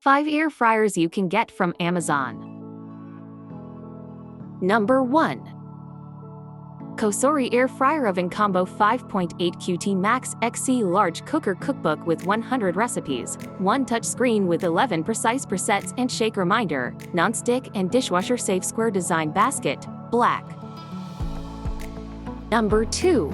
5 air fryers you can get from Amazon. Number 1. Kosori Air Fryer Oven Combo 5.8 QT Max XC Large Cooker Cookbook with 100 recipes, 1 touchscreen with 11 precise presets and shake reminder, non-stick and dishwasher safe square design basket, black. Number 2.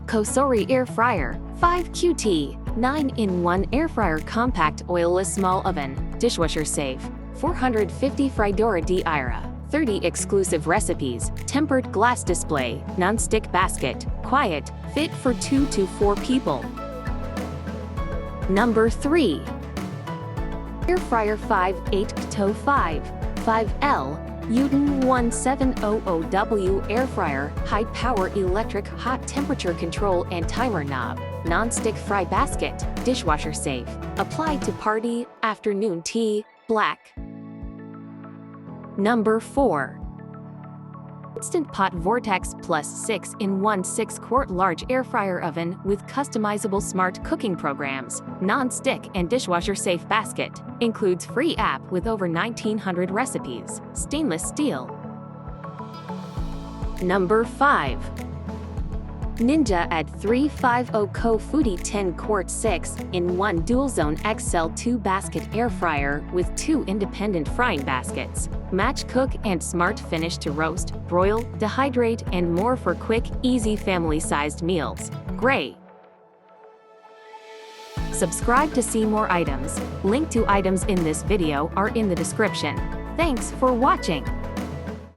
Kosori Air Fryer 5 QT 9-in-1 Air Fryer Compact Oilless Small Oven, dishwasher safe, 450 Frydora di Ira. 30 exclusive recipes, tempered glass display, non-stick basket, quiet, fit for 2 to 4 people. Number 3. Air Fryer 5.8 KTO 5.5L Uten 1700W Air Fryer, high power electric hot temperature control and timer knob, non-stick fry basket, dishwasher safe, applied to party, afternoon tea, black. Number 4. Instant Pot Vortex Plus 6-in-1 6-quart large air fryer oven with customizable smart cooking programs, non-stick and dishwasher safe basket, includes free app with over 1900 recipes, stainless steel. Number 5. Ninja at 350 Co Foodie 10-quart 6-in-1 dual zone XL2 basket air fryer with 2 independent frying baskets, match cook and smart finish to roast, broil, dehydrate and more for quick, easy family-sized meals, gray. Subscribe to see more items. Link to items in this video are in the description. Thanks for watching.